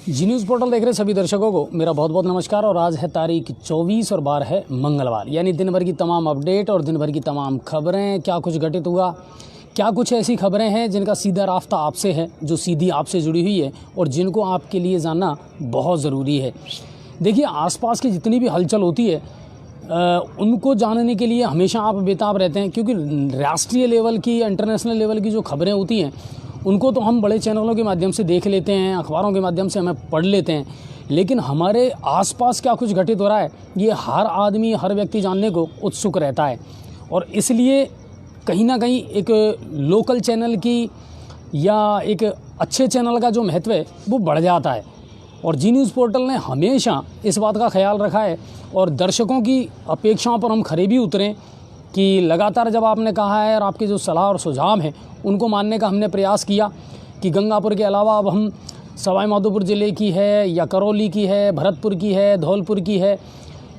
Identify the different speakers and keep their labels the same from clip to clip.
Speaker 1: जी news portal देख रहे सभी दर्शकों को मेरा बहुत बहुत नमस्कार। और आज है तारीख 24 और बार है मंगलवार, यानी दिन भर की तमाम अपडेट और दिन भर की तमाम खबरें, क्या कुछ घटित हुआ, क्या कुछ ऐसी खबरें हैं जिनका सीधा रास्ता आपसे है, जो सीधी आपसे जुड़ी हुई है और जिनको आपके लिए जानना बहुत ज़रूरी है। देखिए, आसपास की जितनी भी हलचल होती है उनको जानने के लिए हमेशा आप बेताब रहते हैं, क्योंकि राष्ट्रीय लेवल की, इंटरनेशनल लेवल की जो खबरें होती हैं उनको तो हम बड़े चैनलों के माध्यम से देख लेते हैं, अखबारों के माध्यम से हमें पढ़ लेते हैं, लेकिन हमारे आसपास क्या कुछ घटित हो रहा है ये हर आदमी, हर व्यक्ति जानने को उत्सुक रहता है। और इसलिए कहीं ना कहीं एक लोकल चैनल की या एक अच्छे चैनल का जो महत्व है वो बढ़ जाता है। और जी न्यूज़ पोर्टल ने हमेशा इस बात का ख्याल रखा है और दर्शकों की अपेक्षाओं पर हम खरे भी उतरें कि लगातार जब आपने कहा है और आपके जो सलाह और सुझाव हैं उनको मानने का हमने प्रयास किया कि गंगापुर के अलावा अब हम सवाई माधोपुर ज़िले की है या करौली की है, भरतपुर की है, धौलपुर की है,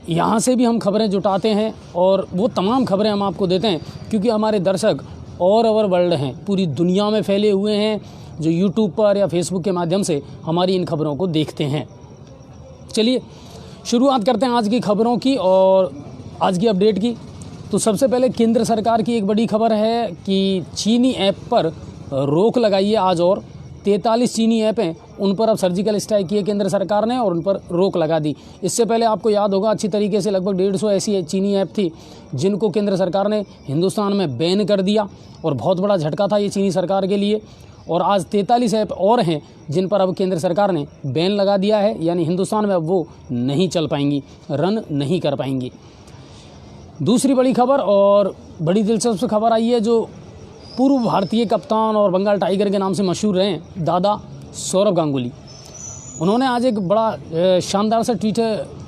Speaker 1: यहाँ से भी हम खबरें जुटाते हैं और वो तमाम खबरें हम आपको देते हैं, क्योंकि हमारे दर्शक ऑल ओवर वर्ल्ड हैं, पूरी दुनिया में फैले हुए हैं, जो यूट्यूब पर या फेसबुक के माध्यम से हमारी इन खबरों को देखते हैं। चलिए शुरुआत करते हैं आज की खबरों की और आज की अपडेट की। तो सबसे पहले केंद्र सरकार की एक बड़ी खबर है कि चीनी ऐप पर रोक लगाई है आज, और 43 चीनी ऐप हैं उन पर अब सर्जिकल स्ट्राइक किए केंद्र सरकार ने और उन पर रोक लगा दी। इससे पहले आपको याद होगा अच्छी तरीके से लगभग 150 ऐसी चीनी ऐप थी जिनको केंद्र सरकार ने हिंदुस्तान में बैन कर दिया और बहुत बड़ा झटका था ये चीनी सरकार के लिए। और आज 43 ऐप और हैं जिन पर अब केंद्र सरकार ने बैन लगा दिया है, यानी हिंदुस्तान में अब वो नहीं चल पाएंगी, रन नहीं कर पाएंगी। दूसरी बड़ी खबर और बड़ी दिलचस्प खबर आई है, जो पूर्व भारतीय कप्तान और बंगाल टाइगर के नाम से मशहूर रहे दादा सौरव गांगुली, उन्होंने आज एक बड़ा शानदार सा ट्वीट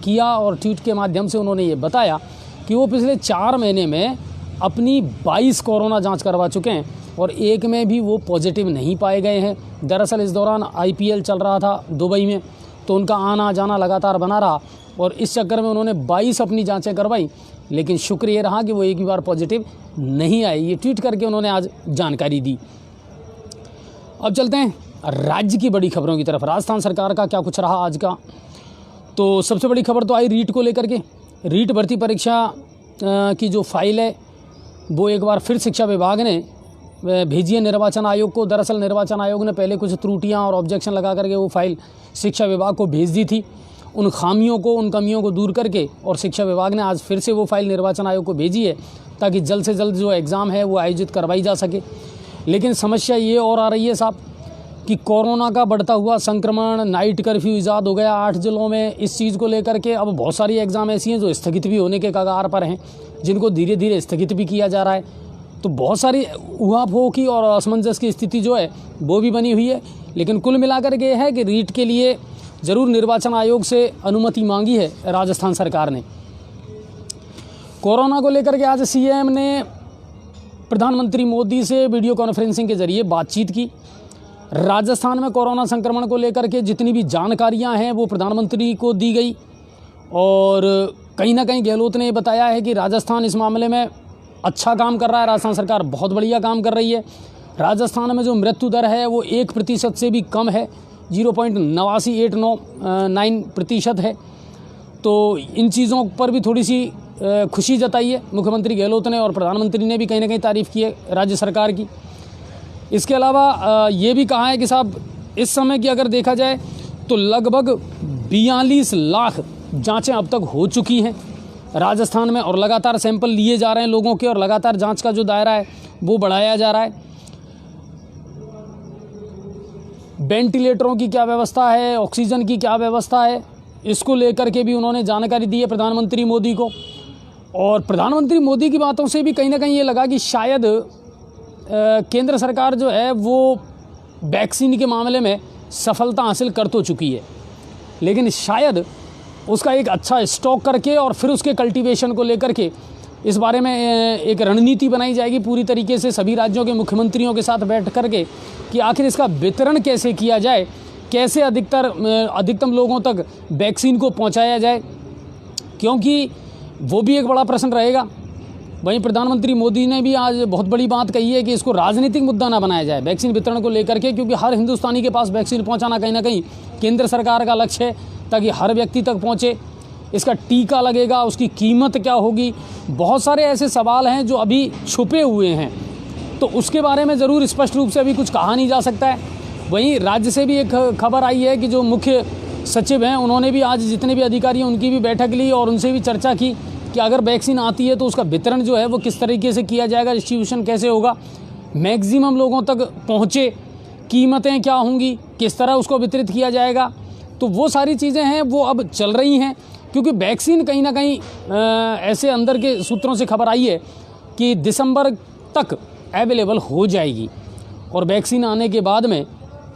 Speaker 1: किया और ट्वीट के माध्यम से उन्होंने ये बताया कि वो पिछले 4 महीने में अपनी 22 कोरोना जांच करवा चुके हैं और एक में भी वो पॉजिटिव नहीं पाए गए हैं। दरअसल इस दौरान IPL चल रहा था दुबई में, तो उनका आना जाना लगातार बना रहा और इस चक्कर में उन्होंने 22 अपनी जांचें करवाई, लेकिन शुक्र ये रहा कि वो एक भी बार पॉजिटिव नहीं आई। ये ट्वीट करके उन्होंने आज जानकारी दी। अब चलते हैं राज्य की बड़ी खबरों की तरफ। राजस्थान सरकार का क्या कुछ रहा आज का, तो सबसे बड़ी खबर तो आई रीट को लेकर के। रीट भर्ती परीक्षा की जो फाइल है वो एक बार फिर शिक्षा विभाग ने भेजी है निर्वाचन आयोग को। दरअसल निर्वाचन आयोग ने पहले कुछ त्रुटियां और ऑब्जेक्शन लगा करके वो फाइल शिक्षा विभाग को भेज दी थी। उन खामियों को, उन कमियों को दूर करके और शिक्षा विभाग ने आज फिर से वो फाइल निर्वाचन आयोग को भेजी है ताकि जल्द से जल्द जो एग्ज़ाम है वो आयोजित करवाई जा सके। लेकिन समस्या ये और आ रही है साहब कि कोरोना का बढ़ता हुआ संक्रमण, नाइट कर्फ्यू ईजाद हो गया 8 जिलों में। इस चीज़ को लेकर के अब बहुत सारी एग्ज़ाम ऐसी हैं जो स्थगित भी होने के कगार पर हैं, जिनको धीरे धीरे स्थगित भी किया जा रहा है। तो बहुत सारी उहापोह की और असमंजस की स्थिति जो है वो भी बनी हुई है। लेकिन कुल मिलाकर के है कि रीट के लिए ज़रूर निर्वाचन आयोग से अनुमति मांगी है राजस्थान सरकार ने। कोरोना को लेकर के आज CM ने प्रधानमंत्री मोदी से वीडियो कॉन्फ्रेंसिंग के जरिए बातचीत की। राजस्थान में कोरोना संक्रमण को लेकर के जितनी भी जानकारियां हैं वो प्रधानमंत्री को दी गई और कहीं ना कहीं गहलोत ने बताया है कि राजस्थान इस मामले में अच्छा काम कर रहा है, राजस्थान सरकार बहुत बढ़िया काम कर रही है। राजस्थान में जो मृत्यु दर है वो 1% से भी कम है, 0.8989% है। तो इन चीज़ों पर भी थोड़ी सी खुशी जताई है मुख्यमंत्री गहलोत ने और प्रधानमंत्री ने भी कहीं ना कहीं तारीफ़ की है राज्य सरकार की। इसके अलावा ये भी कहा है कि साहब इस समय की अगर देखा जाए तो लगभग 42 लाख जांचें अब तक हो चुकी हैं राजस्थान में और लगातार सैंपल लिए जा रहे हैं लोगों के और लगातार जांच का जो दायरा है वो बढ़ाया जा रहा है। वेंटिलेटरों की क्या व्यवस्था है, ऑक्सीजन की क्या व्यवस्था है, इसको लेकर के भी उन्होंने जानकारी दी है प्रधानमंत्री मोदी को। और प्रधानमंत्री मोदी की बातों से भी कहीं ना कहीं ये लगा कि शायद केंद्र सरकार जो है वो वैक्सीन के मामले में सफलता हासिल कर तो चुकी है, लेकिन शायद उसका एक अच्छा स्टॉक करके और फिर उसके कल्टीवेशन को लेकर के इस बारे में एक रणनीति बनाई जाएगी पूरी तरीके से सभी राज्यों के मुख्यमंत्रियों के साथ बैठ करके कि आखिर इसका वितरण कैसे किया जाए, कैसे अधिकतम लोगों तक वैक्सीन को पहुंचाया जाए, क्योंकि वो भी एक बड़ा प्रश्न रहेगा वहीं प्रधानमंत्री मोदी ने भी आज बहुत बड़ी बात कही है कि इसको राजनीतिक मुद्दा ना बनाया जाए वैक्सीन वितरण को लेकर के, क्योंकि हर हिंदुस्तानी के पास वैक्सीन पहुंचाना कहीं ना कहीं केंद्र सरकार का लक्ष्य है, ताकि हर व्यक्ति तक पहुंचे। इसका टीका लगेगा, उसकी कीमत क्या होगी, बहुत सारे ऐसे सवाल हैं जो अभी छुपे हुए हैं, तो उसके बारे में ज़रूर स्पष्ट रूप से अभी कुछ कहा नहीं जा सकता है। वहीं राज्य से भी एक खबर आई है कि जो मुख्य सचिव हैं उन्होंने भी आज जितने भी अधिकारी हैं उनकी भी बैठक ली और उनसे भी चर्चा की कि अगर वैक्सीन आती है तो उसका वितरण जो है वो किस तरीके से किया जाएगा, डिस्ट्रीब्यूशन कैसे होगा, मैक्सिमम लोगों तक पहुँचे, कीमतें क्या होंगी, किस तरह उसको वितरित किया जाएगा। तो वो सारी चीज़ें हैं वो अब चल रही हैं, क्योंकि वैक्सीन कहीं ना कहीं ऐसे अंदर के सूत्रों से खबर आई है कि दिसंबर तक अवेलेबल हो जाएगी और वैक्सीन आने के बाद में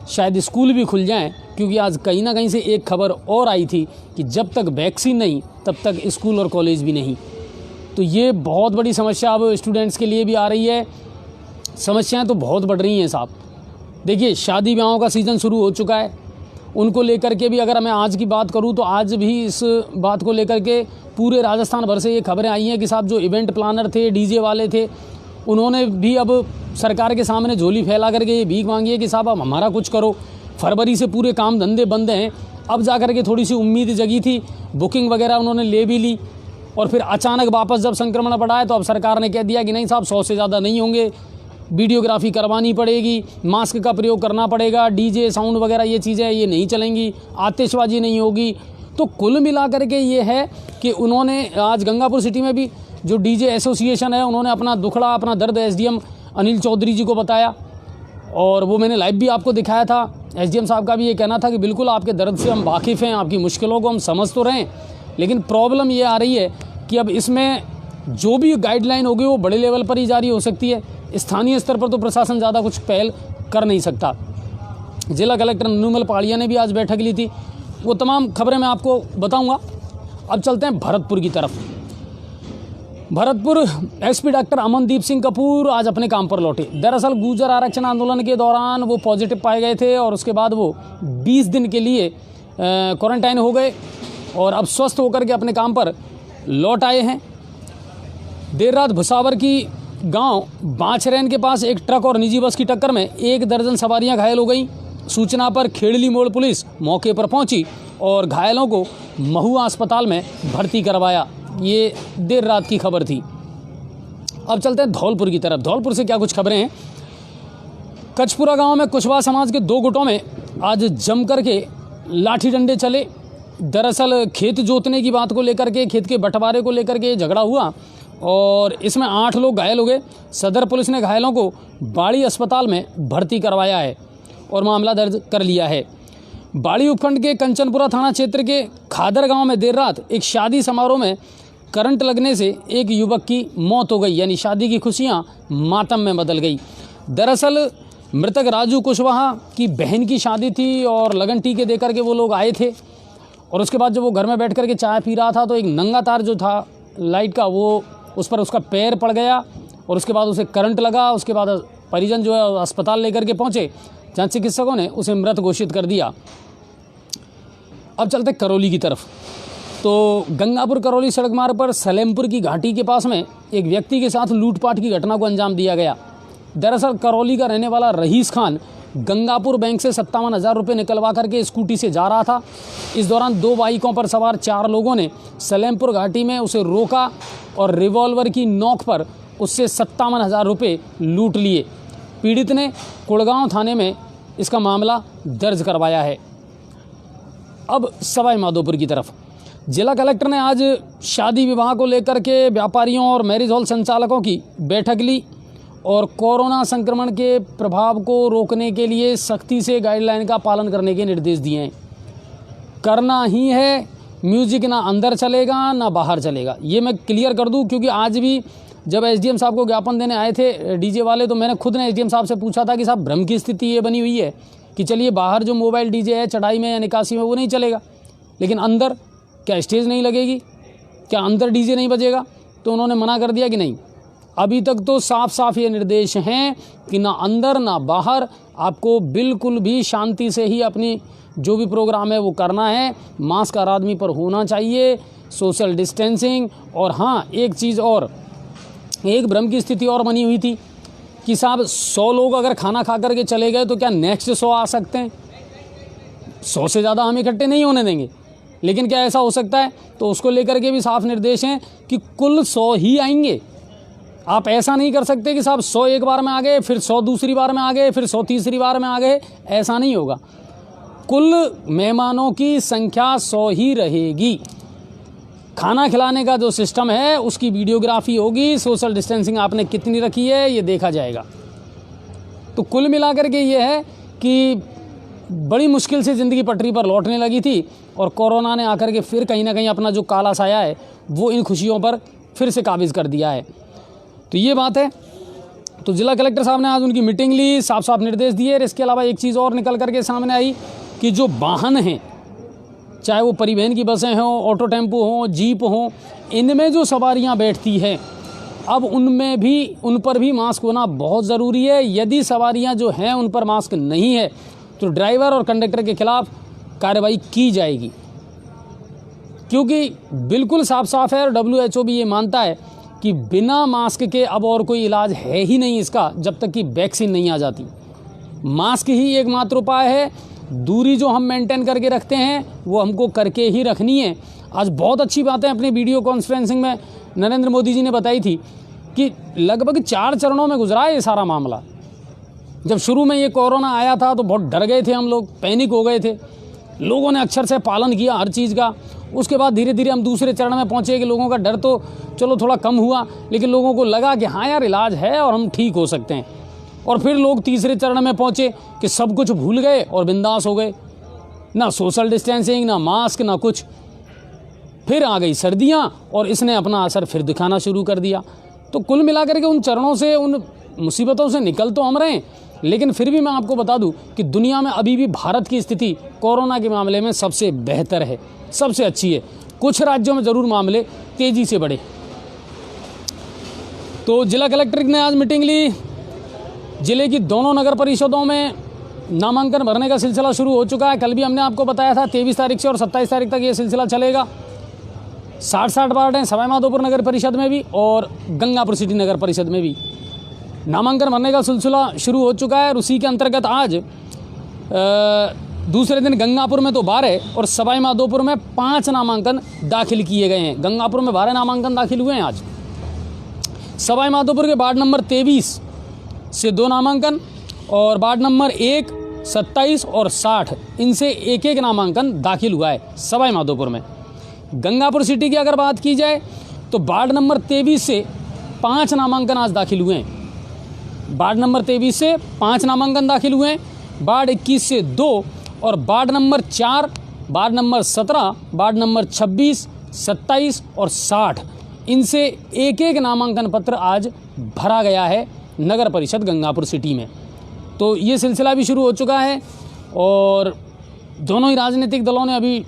Speaker 1: शायद स्कूल भी खुल जाएं, क्योंकि आज कहीं ना कहीं से एक खबर और आई थी कि जब तक वैक्सीन नहीं तब तक स्कूल और कॉलेज भी नहीं। तो ये बहुत बड़ी समस्या अब स्टूडेंट्स के लिए भी आ रही है। समस्याएं तो बहुत बढ़ रही हैं साहब। देखिए, शादी ब्याहों का सीज़न शुरू हो चुका है, उनको लेकर के भी अगर मैं आज की बात करूं तो आज भी इस बात को लेकर के पूरे राजस्थान भर से ये खबरें आई हैं कि साहब जो इवेंट प्लानर थे, डीजे वाले थे, उन्होंने भी अब सरकार के सामने झोली फैला करके ये भीख मांगी है कि साहब अब हमारा कुछ करो। फरवरी से पूरे काम धंधे बंद हैं, अब जा कर के थोड़ी सी उम्मीद जगी थी, बुकिंग वगैरह उन्होंने ले भी ली, और फिर अचानक वापस जब संक्रमण बढ़ा है तो अब सरकार ने कह दिया कि नहीं साहब 100 से ज़्यादा नहीं होंगे, वीडियोग्राफी करवानी पड़ेगी, मास्क का प्रयोग करना पड़ेगा, डीजे साउंड वगैरह ये चीज़ें ये नहीं चलेंगी, आतिशबाजी नहीं होगी। तो कुल मिला करके ये है कि उन्होंने आज गंगापुर सिटी में भी जो डीजे एसोसिएशन है उन्होंने अपना दुखड़ा, अपना दर्द एसडीएम अनिल चौधरी जी को बताया, और वो मैंने लाइव भी आपको दिखाया था। एसडीएम साहब का भी ये कहना था कि बिल्कुल आपके दर्द से हम वाकिफ़ हैं, आपकी मुश्किलों को हम समझ तो रहे हैं, लेकिन प्रॉब्लम ये आ रही है कि अब इसमें जो भी गाइडलाइन होगी वो बड़े लेवल पर ही जारी हो सकती है, स्थानीय स्तर पर तो प्रशासन ज़्यादा कुछ पहल कर नहीं सकता। जिला कलेक्टर नुमल पहाड़िया ने भी आज बैठक ली थी, वो तमाम खबरें मैं आपको बताऊंगा। अब चलते हैं भरतपुर की तरफ। भरतपुर एसपी डॉक्टर अमनदीप सिंह कपूर आज अपने काम पर लौटे। दरअसल गुर्जर आरक्षण आंदोलन के दौरान वो पॉजिटिव पाए गए थे और उसके बाद वो 20 दिन के लिए क्वारंटाइन हो गए और अब स्वस्थ होकर के अपने काम पर लौट आए हैं। देर रात भुसावर की गांव बांछरैन के पास एक ट्रक और निजी बस की टक्कर में 1 दर्जन सवारियां घायल हो गईं। सूचना पर खेड़ली मोड़ पुलिस मौके पर पहुंची और घायलों को महुआ अस्पताल में भर्ती करवाया। ये देर रात की खबर थी। अब चलते हैं धौलपुर की तरफ। धौलपुर से क्या कुछ खबरें हैं। कचपुरा गांव में कुशवाहा समाज के 2 गुटों में आज जम करके लाठी डंडे चले। दरअसल खेत जोतने की बात को लेकर के, खेत के बंटवारे को लेकर के झगड़ा हुआ और इसमें 8 लोग घायल हो गए। सदर पुलिस ने घायलों को बाड़ी अस्पताल में भर्ती करवाया है और मामला दर्ज कर लिया है। बाड़ी उपखंड के कंचनपुरा थाना क्षेत्र के खादर गांव में देर रात एक शादी समारोह में करंट लगने से एक युवक की मौत हो गई, यानी शादी की खुशियां मातम में बदल गई। दरअसल मृतक राजू कुशवाहा की बहन की शादी थी और लगन टीके देकर के वो लोग आए थे और उसके बाद जब वो घर में बैठ कर के चाय पी रहा था तो एक नंगा तार जो था लाइट का वो उस पर उसका पैर पड़ गया और उसके बाद उसे करंट लगा। उसके बाद परिजन जो है अस्पताल लेकर के पहुँचे, जहाँ चिकित्सकों ने उसे मृत घोषित कर दिया। अब चलते करौली की तरफ। तो गंगापुर करौली सड़क मार्ग पर सलेमपुर की घाटी के पास में एक व्यक्ति के साथ लूटपाट की घटना को अंजाम दिया गया। दरअसल करौली का रहने वाला रईस खान गंगापुर बैंक से 57,000 रुपये निकलवा करके स्कूटी से जा रहा था। इस दौरान 2 बाइकों पर सवार 4 लोगों ने सलेमपुर घाटी में उसे रोका और रिवॉल्वर की नोक पर उससे 57,000 रुपये लूट लिए। पीड़ित ने कुड़गांव थाने में इसका मामला दर्ज करवाया है। अब सवाई माधोपुर की तरफ। जिला कलेक्टर ने आज शादी विवाह को लेकर के व्यापारियों और मैरिज हॉल संचालकों की बैठक ली और कोरोना संक्रमण के प्रभाव को रोकने के लिए सख्ती से गाइडलाइन का पालन करने के निर्देश दिए हैं। करना ही है, म्यूजिक ना अंदर चलेगा ना बाहर चलेगा। ये मैं क्लियर कर दूं, क्योंकि आज भी जब एसडीएम साहब को ज्ञापन देने आए थे डीजे वाले, तो मैंने खुद ने एसडीएम साहब से पूछा था कि साहब भ्रम की स्थिति ये बनी हुई है कि चलिए बाहर जो मोबाइल डीजे है चढ़ाई में या निकासी में वो नहीं चलेगा, लेकिन अंदर क्या स्टेज नहीं लगेगी, क्या अंदर डीजे नहीं बजेगा? तो उन्होंने मना कर दिया कि नहीं। अभी तक तो साफ साफ ये निर्देश हैं कि ना अंदर ना बाहर, आपको बिल्कुल भी शांति से ही अपनी जो भी प्रोग्राम है वो करना है। मास्क हर आदमी पर होना चाहिए, सोशल डिस्टेंसिंग। और हाँ, एक चीज़ और एक भ्रम की स्थिति और बनी हुई थी कि साहब 100 लोग अगर खाना खा करके चले गए तो क्या नेक्स्ट 100 आ सकते हैं, 100 से ज़्यादा हम इकट्ठे नहीं होने देंगे। लेकिन क्या ऐसा हो सकता है? तो उसको लेकर के भी साफ निर्देश हैं कि कुल 100 ही आएंगे। आप ऐसा नहीं कर सकते कि साहब 100 एक बार में आ गए, फिर 100 दूसरी बार में आ गए, फिर 100 तीसरी बार में आ गए, ऐसा नहीं होगा। कुल मेहमानों की संख्या 100 ही रहेगी। खाना खिलाने का जो सिस्टम है उसकी वीडियोग्राफी होगी, सोशल डिस्टेंसिंग आपने कितनी रखी है ये देखा जाएगा। तो कुल मिलाकर के ये है कि बड़ी मुश्किल से ज़िंदगी पटरी पर लौटने लगी थी और कोरोना ने आकर के फिर कहीं ना कहीं अपना जो काला साया है वो इन खुशियों पर फिर से काबिज़ कर दिया है। तो ये बात है। तो जिला कलेक्टर साहब ने आज उनकी मीटिंग ली, साफ साफ निर्देश दिए। और इसके अलावा एक चीज़ और निकल करके सामने आई कि जो वाहन हैं, चाहे वो परिवहन की बसें हों, ऑटो टेम्पो हों, जीप हों, इनमें जो सवारियां बैठती हैं अब उनमें भी, उन पर भी मास्क होना बहुत ज़रूरी है। यदि सवारियां जो हैं उन पर मास्क नहीं है तो ड्राइवर और कंडक्टर के खिलाफ कार्रवाई की जाएगी, क्योंकि बिल्कुल साफ साफ है और WHO भी ये मानता है कि बिना मास्क के अब और कोई इलाज है ही नहीं इसका, जब तक कि वैक्सीन नहीं आ जाती। मास्क ही एकमात्र उपाय है। दूरी जो हम मेंटेन करके रखते हैं वो हमको करके ही रखनी है। आज बहुत अच्छी बातें अपनी वीडियो कॉन्फ्रेंसिंग में नरेंद्र मोदी जी ने बताई थी कि लगभग 4 चरणों में गुजरा है ये सारा मामला। जब शुरू में ये कोरोना आया था तो बहुत डर गए थे हम लोग, पैनिक हो गए थे, लोगों ने अक्षर से पालन किया हर चीज़ का। उसके बाद धीरे धीरे हम दूसरे चरण में पहुँचे कि लोगों का डर तो चलो थोड़ा कम हुआ, लेकिन लोगों को लगा कि हाँ यार इलाज है और हम ठीक हो सकते हैं। और फिर लोग तीसरे चरण में पहुँचे कि सब कुछ भूल गए और बिंदास हो गए, ना सोशल डिस्टेंसिंग, ना मास्क, ना कुछ। फिर आ गई सर्दियाँ और इसने अपना असर फिर दिखाना शुरू कर दिया। तो कुल मिलाकर के उन चरणों से, उन मुसीबतों से निकल तो हम रहे हैं, लेकिन फिर भी मैं आपको बता दूं कि दुनिया में अभी भी भारत की स्थिति कोरोना के मामले में सबसे बेहतर है, सबसे अच्छी है। कुछ राज्यों में ज़रूर मामले तेज़ी से बढ़े। तो जिला कलेक्टर ने आज मीटिंग ली। जिले की दोनों नगर परिषदों में नामांकन भरने का सिलसिला शुरू हो चुका है। कल भी हमने आपको बताया था 23 तारीख से और 27 तारीख तक ये सिलसिला चलेगा। 60 वार्ड हैं सवाई माधोपुर नगर परिषद में भी और गंगापुर सिटी नगर परिषद में भी। नामांकन भरने का सिलसिला शुरू हो चुका है और उसी के अंतर्गत आज दूसरे दिन गंगापुर में तो 12 और सवाई माधोपुर में 5 नामांकन दाखिल किए गए हैं। गंगापुर में 12 नामांकन दाखिल हुए हैं आज। सवाई माधोपुर के वार्ड नंबर 23 से 2 नामांकन और वार्ड नंबर 1, 27 और 60 इनसे एक एक नामांकन दाखिल हुआ है सवाई माधोपुर में। गंगापुर सिटी की अगर बात की जाए तो वार्ड नंबर 23 से 5 नामांकन आज दाखिल हुए हैं। वार्ड नंबर 23 से 5 नामांकन दाखिल हुए हैं, वार्ड 21 से 2 और ward number 4, ward number 17, ward number 26, 27 और 60 इनसे एक एक नामांकन पत्र आज भरा गया है नगर परिषद गंगापुर सिटी में। तो ये सिलसिला भी शुरू हो चुका है और दोनों ही राजनीतिक दलों ने अभी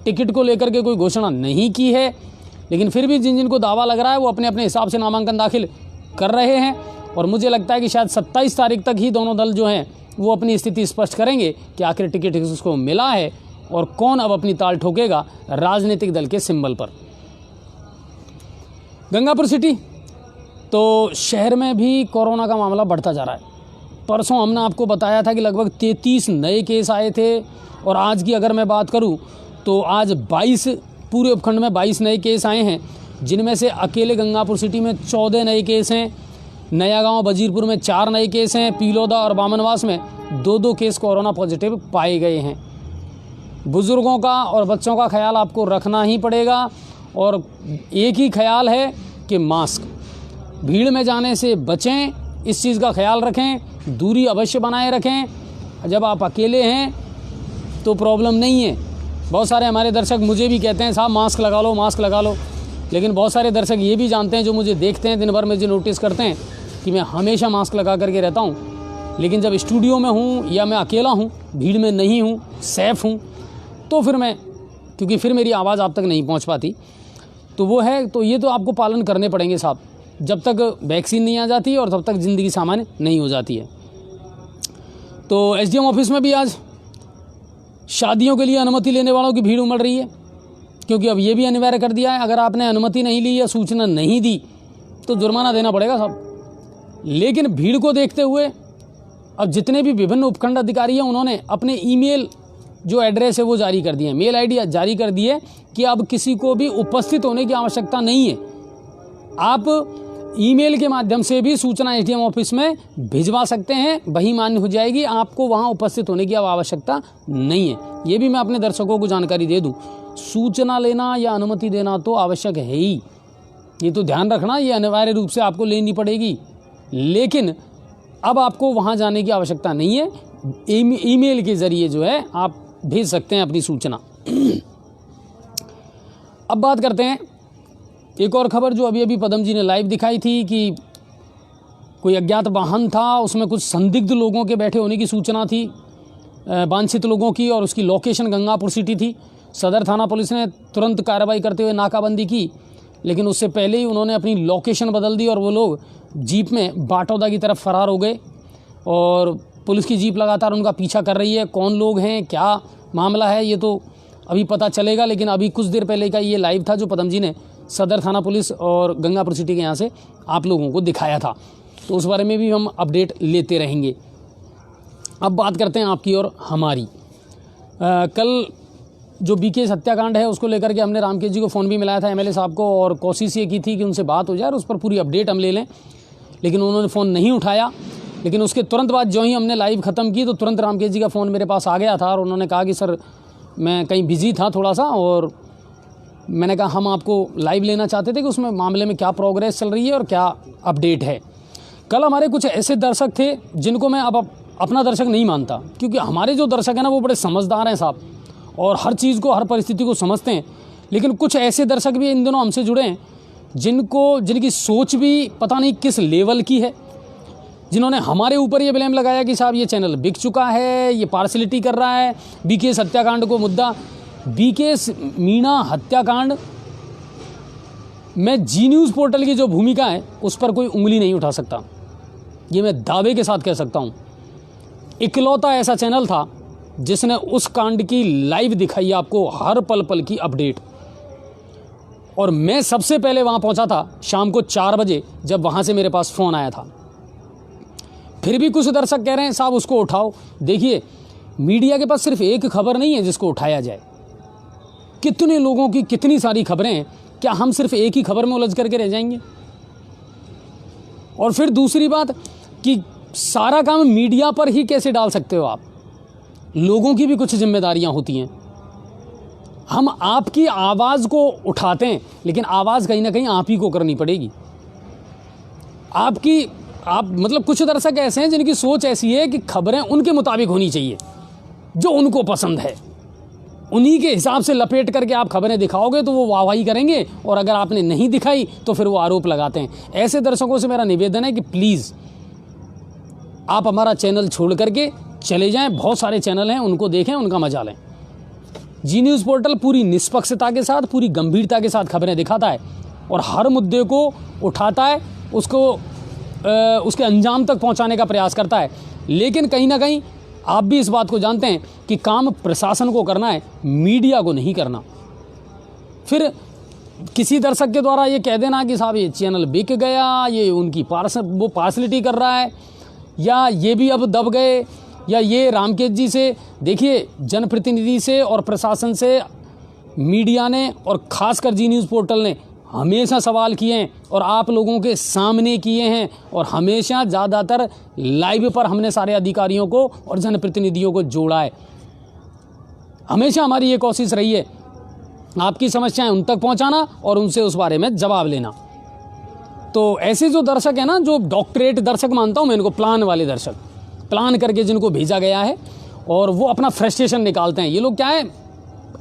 Speaker 1: टिकट को लेकर के कोई घोषणा नहीं की है, लेकिन फिर भी जिन जिनको दावा लग रहा है वो अपने अपने हिसाब से नामांकन दाखिल कर रहे हैं। और मुझे लगता है कि शायद 27 तारीख तक ही दोनों दल जो हैं वो अपनी स्थिति स्पष्ट करेंगे कि आखिर टिकट किसको मिला है और कौन अब अपनी ताल ठोकेगा राजनीतिक दल के सिंबल पर। गंगापुर सिटी तो शहर में भी कोरोना का मामला बढ़ता जा रहा है। परसों हमने आपको बताया था कि लगभग 33 नए केस आए थे और आज की अगर मैं बात करूं तो आज 22 पूरे उपखंड में 22 नए केस आए हैं, जिनमें से अकेले गंगापुर सिटी में 14 नए केस हैं। नया गांव बजीरपुर में 4 नए केस हैं। पीलोदा और बामनवास में 2-2 केस कोरोना पॉजिटिव पाए गए हैं। बुज़ुर्गों का और बच्चों का ख्याल आपको रखना ही पड़ेगा और एक ही ख्याल है कि मास्क, भीड़ में जाने से बचें, इस चीज़ का ख्याल रखें, दूरी अवश्य बनाए रखें। जब आप अकेले हैं तो प्रॉब्लम नहीं है। बहुत सारे हमारे दर्शक मुझे भी कहते हैं साहब मास्क लगा लो, मास्क लगा लो, लेकिन बहुत सारे दर्शक ये भी जानते हैं जो मुझे देखते हैं दिन भर में, जो नोटिस करते हैं कि मैं हमेशा मास्क लगा करके रहता हूँ, लेकिन जब स्टूडियो में हूँ या मैं अकेला हूँ, भीड़ में नहीं हूँ, सेफ़ हूँ, तो फिर मैं, क्योंकि फिर मेरी आवाज़ आप तक नहीं पहुँच पाती, तो वो है। तो ये तो आपको पालन करने पड़ेंगे साहब, जब तक वैक्सीन नहीं आ जाती और तब तक ज़िंदगी सामान्य नहीं हो जाती है। तो SDM ऑफिस में भी आज शादियों के लिए अनुमति लेने वालों की भीड़ उमड़ रही है, क्योंकि अब ये भी अनिवार्य कर दिया है, अगर आपने अनुमति नहीं ली या सूचना नहीं दी तो जुर्माना देना पड़ेगा साहब। लेकिन भीड़ को देखते हुए अब जितने भी विभिन्न उपखंड अधिकारी हैं उन्होंने अपने ईमेल जो एड्रेस है वो जारी कर दिए, मेल आईडी जारी कर दिए कि अब किसी को भी उपस्थित होने की आवश्यकता नहीं है। आप ईमेल के माध्यम से भी सूचना एसडीएम ऑफिस में भिजवा सकते हैं, वही मान्य हो जाएगी, आपको वहाँ उपस्थित होने की अब आवश्यकता नहीं है। ये भी मैं अपने दर्शकों को जानकारी दे दूं, सूचना लेना या अनुमति देना तो आवश्यक है ही, ये तो ध्यान रखना, ये अनिवार्य रूप से आपको लेनी पड़ेगी। लेकिन अब आपको वहाँ जाने की आवश्यकता नहीं है, ईमेल के ज़रिए जो है आप भेज सकते हैं अपनी सूचना। अब बात करते हैं एक और खबर जो अभी अभी पदम जी ने लाइव दिखाई थी कि कोई अज्ञात वाहन था, उसमें कुछ संदिग्ध लोगों के बैठे होने की सूचना थी, वांछित लोगों की, और उसकी लोकेशन गंगापुर सिटी थी। सदर थाना पुलिस ने तुरंत कार्रवाई करते हुए नाकाबंदी की, लेकिन उससे पहले ही उन्होंने अपनी लोकेशन बदल दी और वो लोग जीप में बाटौदा की तरफ फरार हो गए। और पुलिस की जीप लगातार उनका पीछा कर रही है। कौन लोग हैं, क्या मामला है, ये तो अभी पता चलेगा। लेकिन अभी कुछ देर पहले का ये लाइव था जो पदम जी ने सदर थाना पुलिस और गंगापुर सिटी के यहाँ से आप लोगों को दिखाया था, तो उस बारे में भी हम अपडेट लेते रहेंगे। अब बात करते हैं आपकी और हमारी। कल जो बीके हत्याकांड है उसको लेकर के हमने रामकेश जी को फ़ोन भी मिलाया था, एमएलए साहब को, और कोशिश ये की थी कि उनसे बात हो जाए और उस पर पूरी अपडेट हम ले लें, लेकिन उन्होंने फ़ोन नहीं उठाया। लेकिन उसके तुरंत बाद जो ही हमने लाइव ख़त्म की तो तुरंत रामकेश जी का फ़ोन मेरे पास आ गया था और उन्होंने कहा कि सर मैं कहीं बिजी था थोड़ा सा, और मैंने कहा हम आपको लाइव लेना चाहते थे कि उसमें मामले में क्या प्रोग्रेस चल रही है और क्या अपडेट है। कल हमारे कुछ ऐसे दर्शक थे जिनको मैं अब अपना दर्शक नहीं मानता, क्योंकि हमारे जो दर्शक हैं ना वो बड़े समझदार हैं साहब, और हर चीज़ को, हर परिस्थिति को समझते हैं। लेकिन कुछ ऐसे दर्शक भी इन दिनों हमसे जुड़े हैं जिनकी सोच भी पता नहीं किस लेवल की है, जिन्होंने हमारे ऊपर ये ब्लेम लगाया कि साहब ये चैनल बिक चुका है, ये पार्शलिटी कर रहा है, बीके हत्याकांड को मुद्दा। बीके मीणा हत्याकांड में जी न्यूज़ पोर्टल की जो भूमिका है उस पर कोई उंगली नहीं उठा सकता, ये मैं दावे के साथ कह सकता हूँ। इकलौता ऐसा चैनल था जिसने उस कांड की लाइव दिखाई आपको, हर पल पल की अपडेट, और मैं सबसे पहले वहाँ पहुँचा था शाम को 4 बजे जब वहाँ से मेरे पास फ़ोन आया था। फिर भी कुछ दर्शक कह रहे हैं साहब उसको उठाओ। देखिए, मीडिया के पास सिर्फ एक खबर नहीं है जिसको उठाया जाए, कितने लोगों की कितनी सारी खबरें हैं, क्या हम सिर्फ एक ही खबर में उलझ करके रह जाएंगे? और फिर दूसरी बात कि सारा काम मीडिया पर ही कैसे डाल सकते हो आप, लोगों की भी कुछ जिम्मेदारियां होती हैं। हम आपकी आवाज़ को उठाते हैं, लेकिन आवाज़ कहीं ना कहीं आप ही को करनी पड़ेगी। आप मतलब कुछ दर्शक ऐसे हैं जिनकी सोच ऐसी है कि खबरें उनके मुताबिक होनी चाहिए, जो उनको पसंद है, उन्हीं के हिसाब से लपेट करके आप खबरें दिखाओगे तो वो वाहवाही करेंगे, और अगर आपने नहीं दिखाई तो फिर वो आरोप लगाते हैं। ऐसे दर्शकों से मेरा निवेदन है कि प्लीज़ आप हमारा चैनल छोड़ करके चले जाएं, बहुत सारे चैनल हैं, उनको देखें, उनका मजा लें। जी न्यूज़ पोर्टल पूरी निष्पक्षता के साथ, पूरी गंभीरता के साथ खबरें दिखाता है और हर मुद्दे को उठाता है, उसके अंजाम तक पहुंचाने का प्रयास करता है। लेकिन कहीं ना कहीं आप भी इस बात को जानते हैं कि काम प्रशासन को करना है, मीडिया को नहीं करना। फिर किसी दर्शक के द्वारा ये कह देना कि साहब ये चैनल बिक गया, ये उनकी पार्शलिटी कर रहा है, या ये भी अब दब गए, या ये रामकेश जी से, देखिए जनप्रतिनिधि से और प्रशासन से मीडिया ने और ख़ासकर जी न्यूज़ पोर्टल ने हमेशा सवाल किए हैं और आप लोगों के सामने किए हैं, और हमेशा ज़्यादातर लाइव पर हमने सारे अधिकारियों को और जनप्रतिनिधियों को जोड़ा है। हमेशा हमारी ये कोशिश रही है आपकी समस्याएं उन तक पहुंचाना और उनसे उस बारे में जवाब लेना। तो ऐसे जो दर्शक है ना, जो डॉक्टरेट दर्शक मानता हूँ मैं इनको, प्लान वाले दर्शक, प्लान करके जिनको भेजा गया है और वो अपना फ्रस्ट्रेशन निकालते हैं। ये लोग क्या है,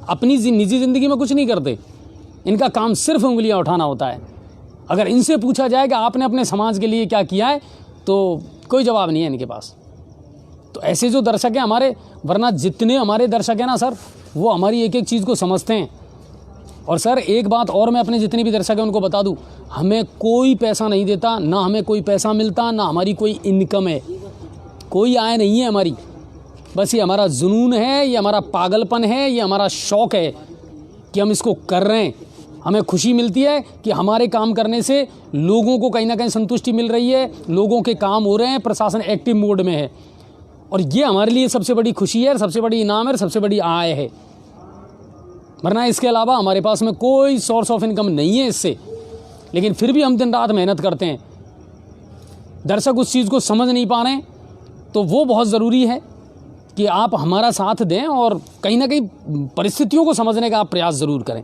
Speaker 1: अपनी निजी ज़िंदगी में कुछ नहीं करते, इनका काम सिर्फ उंगलियां उठाना होता है। अगर इनसे पूछा जाए कि आपने अपने समाज के लिए क्या किया है तो कोई जवाब नहीं है इनके पास। तो ऐसे जो दर्शक हैं हमारे, वरना जितने हमारे दर्शक हैं ना सर, वो हमारी एक एक चीज़ को समझते हैं। और सर एक बात और मैं अपने जितने भी दर्शक हैं उनको बता दूं, हमें कोई पैसा नहीं देता, ना हमें कोई पैसा मिलता, ना हमारी कोई इनकम है, कोई आय नहीं है हमारी। बस ये हमारा जुनून है, ये हमारा पागलपन है, ये हमारा शौक़ है कि हम इसको कर रहे हैं। हमें खुशी मिलती है कि हमारे काम करने से लोगों को कहीं ना कहीं संतुष्टि मिल रही है, लोगों के काम हो रहे हैं, प्रशासन एक्टिव मोड में है, और ये हमारे लिए सबसे बड़ी खुशी है, सबसे बड़ी इनाम है, सबसे बड़ी आय है। वरना इसके अलावा हमारे पास में कोई सोर्स ऑफ इनकम नहीं है इससे, लेकिन फिर भी हम दिन रात मेहनत करते हैं। दर्शक उस चीज़ को समझ नहीं पा रहे हैं, तो वो बहुत ज़रूरी है कि आप हमारा साथ दें और कहीं ना कहीं परिस्थितियों को समझने का आप प्रयास ज़रूर करें।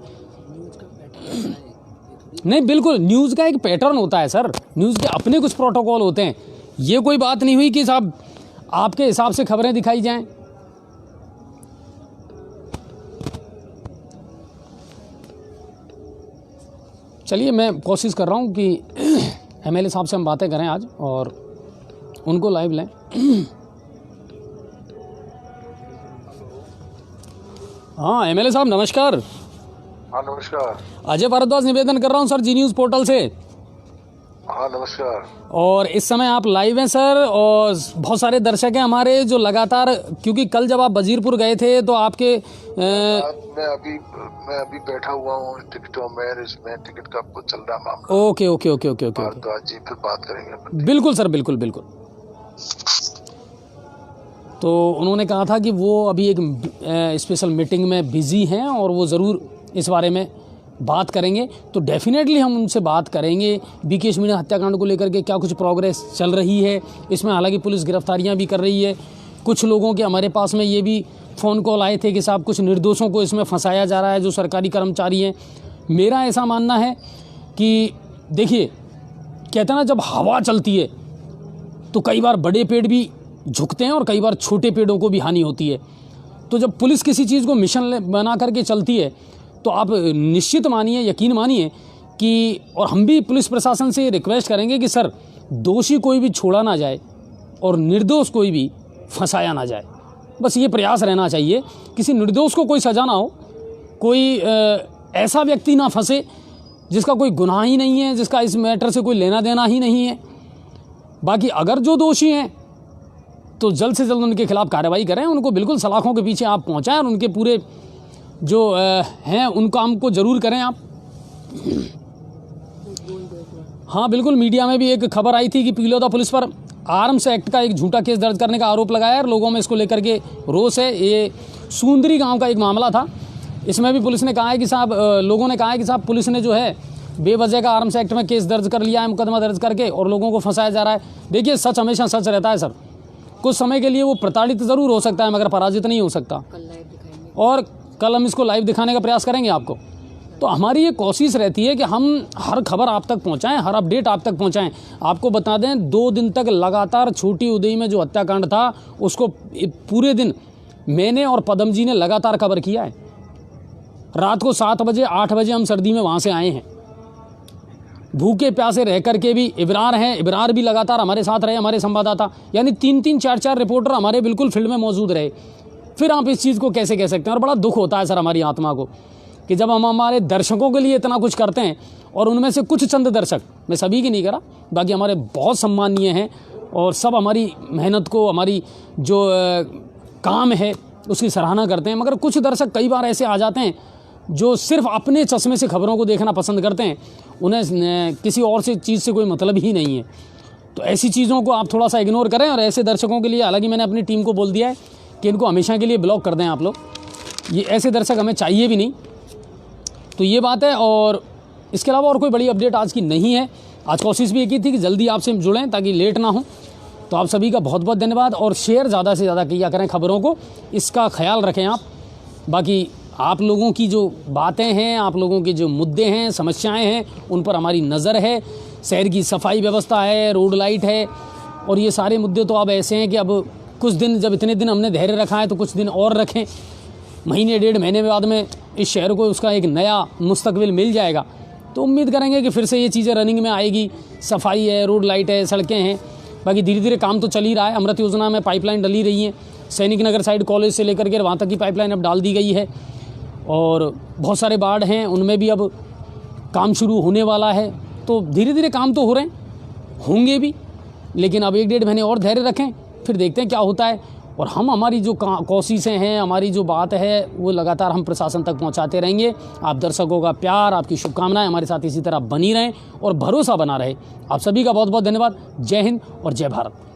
Speaker 1: नहीं, बिल्कुल, न्यूज़ का एक पैटर्न होता है सर, न्यूज़ के अपने कुछ प्रोटोकॉल होते हैं। ये कोई बात नहीं हुई कि साहब आपके हिसाब से खबरें दिखाई जाएं। चलिए, मैं कोशिश कर रहा हूं कि एमएलए साहब से हम बातें करें आज और उनको लाइव लें। हाँ एमएलए साहब नमस्कार।
Speaker 2: हाँ नमस्कार।
Speaker 1: अजय भारद्वाज निवेदन कर रहा हूँ सर, जी न्यूज़ पोर्टल से।
Speaker 2: हाँ नमस्कार।
Speaker 1: और इस समय आप लाइव हैं सर, और बहुत सारे दर्शक हैं हमारे जो लगातार, क्योंकि कल जब आप वजीरपुर गए थे तो आपके
Speaker 2: मैं अभी बैठा हुआ हूँ टिकटों में, इसमें टिकट का कुछ चल रहा मामला।
Speaker 1: Okay okay okay okay okay
Speaker 2: Bharadwaj ji फिर बात करेंगे अपन।
Speaker 1: बिल्कुल सर, बिल्कुल बिल्कुल। तो उन्होंने कहा था कि वो अभी एक स्पेशल मीटिंग में बिजी हैं और वो ज़रूर इस बारे में बात करेंगे। तो डेफिनेटली हम उनसे बात करेंगे बीकेएस मीणा हत्याकांड को लेकर के क्या कुछ प्रोग्रेस चल रही है इसमें। हालांकि पुलिस गिरफ्तारियां भी कर रही है। कुछ लोगों के हमारे पास में ये भी फ़ोन कॉल आए थे कि साहब कुछ निर्दोषों को इसमें फंसाया जा रहा है जो सरकारी कर्मचारी हैं। मेरा ऐसा मानना है कि देखिए, कहते हैं ना, जब हवा चलती है तो कई बार बड़े पेड़ भी झुकते हैं और कई बार छोटे पेड़ों को भी हानि होती है। तो जब पुलिस किसी चीज़ को मिशन बना करके चलती है तो आप निश्चित मानिए, यकीन मानिए कि, और हम भी पुलिस प्रशासन से रिक्वेस्ट करेंगे कि सर दोषी कोई भी छोड़ा ना जाए और निर्दोष कोई भी फंसाया ना जाए। बस ये प्रयास रहना चाहिए, किसी निर्दोष को कोई सजा ना हो, कोई ऐसा व्यक्ति ना फंसे जिसका कोई गुनाह ही नहीं है, जिसका इस मैटर से कोई लेना देना ही नहीं है। बाकी अगर जो दोषी हैं तो जल्द से जल्द उनके खिलाफ कार्रवाई करें, उनको बिल्कुल सलाखों के पीछे आप पहुंचाएं और उनके पूरे जो हैं उन काम को ज़रूर करें आप। हाँ बिल्कुल, मीडिया में भी एक खबर आई थी कि पिलोदा पुलिस पर आर्म्स एक्ट का एक झूठा केस दर्ज करने का आरोप लगाया है और लोगों में इसको लेकर के रोष है। ये सुंदरी गांव का एक मामला था। इसमें भी पुलिस ने कहा है कि साहब, लोगों ने कहा है कि साहब पुलिस ने जो है बेवजह का आर्म्स एक्ट में केस दर्ज कर लिया है, मुकदमा दर्ज करके, और लोगों को फंसाया जा रहा है। देखिए, सच हमेशा सच रहता है सर। कुछ समय के लिए वो प्रताड़ित ज़रूर हो सकता है मगर पराजित नहीं हो सकता। और कल हम इसको लाइव दिखाने का प्रयास करेंगे आपको। तो हमारी ये कोशिश रहती है कि हम हर खबर आप तक पहुंचाएं, हर अपडेट आप तक पहुंचाएं। आपको बता दें, 2 दिन तक लगातार छोटी उदय में जो हत्याकांड था उसको पूरे दिन मैंने और पदम जी ने लगातार कवर किया है। रात को 7 बजे 8 बजे हम सर्दी में वहाँ से आए हैं, भूखे प्यासे रह करके भी। इबरार हैं, इबरार भी लगातार हमारे साथ रहे, हमारे संवाददाता, यानी 3-3 4-4 रिपोर्टर हमारे बिल्कुल फील्ड में मौजूद रहे। फिर आप इस चीज़ को कैसे कह सकते हैं। और बड़ा दुख होता है सर हमारी आत्मा को कि जब हम हमारे दर्शकों के लिए इतना कुछ करते हैं और उनमें से कुछ चंद दर्शक, मैं सभी की नहीं करा, बाकी हमारे बहुत सम्मानीय हैं और सब हमारी मेहनत को, हमारी जो काम है उसकी सराहना करते हैं, मगर कुछ दर्शक कई बार ऐसे आ जाते हैं जो सिर्फ अपने चश्मे से खबरों को देखना पसंद करते हैं। उन्हें किसी और से चीज़ से कोई मतलब ही नहीं है। तो ऐसी चीज़ों को आप थोड़ा सा इग्नोर करें। और ऐसे दर्शकों के लिए, हालांकि मैंने अपनी टीम को बोल दिया है कि इनको हमेशा के लिए ब्लॉक कर दें आप लोग, ये ऐसे दर्शक हमें चाहिए भी नहीं। तो ये बात है। और इसके अलावा और कोई बड़ी अपडेट आज की नहीं है। आज कोशिश भी की थी कि जल्दी आपसे जुड़ें ताकि लेट ना हो। तो आप सभी का बहुत बहुत धन्यवाद, और शेयर ज़्यादा से ज़्यादा किया करें खबरों को, इसका ख्याल रखें आप। बाकी आप लोगों की जो बातें हैं, आप लोगों के जो मुद्दे हैं, समस्याएं हैं, उन पर हमारी नज़र है। शहर की सफाई व्यवस्था है, रोड लाइट है, और ये सारे मुद्दे तो अब ऐसे हैं कि अब कुछ दिन, जब इतने दिन हमने धैर्य रखा है तो कुछ दिन और रखें। महीने 1.5 महीने बाद में इस शहर को उसका एक नया मुस्तकबिल मिल जाएगा। तो उम्मीद करेंगे कि फिर से ये चीज़ें रनिंग में आएगी। सफाई है, रोड लाइट है, सड़कें हैं। बाकी धीरे धीरे काम तो चल ही रहा है। अमृत योजना में पाइपलाइन डली रही है। सैनिक नगर साइड कॉलेज से लेकर के वहाँ तक की पाइपलाइन अब डाल दी गई है। और बहुत सारे वार्ड हैं, उनमें भी अब काम शुरू होने वाला है। तो धीरे धीरे काम तो हो रहे हैं, होंगे भी, लेकिन अब 1-1.5 महीने और धैर्य रखें, फिर देखते हैं क्या होता है। और हम हमारी जो कोशिशें हैं, हमारी जो बात है, वो लगातार हम प्रशासन तक पहुंचाते रहेंगे। आप दर्शकों का प्यार, आपकी शुभकामनाएं हमारे साथ इसी तरह बनी रहें और भरोसा बना रहे। आप सभी का बहुत बहुत धन्यवाद। जय हिंद और जय भारत।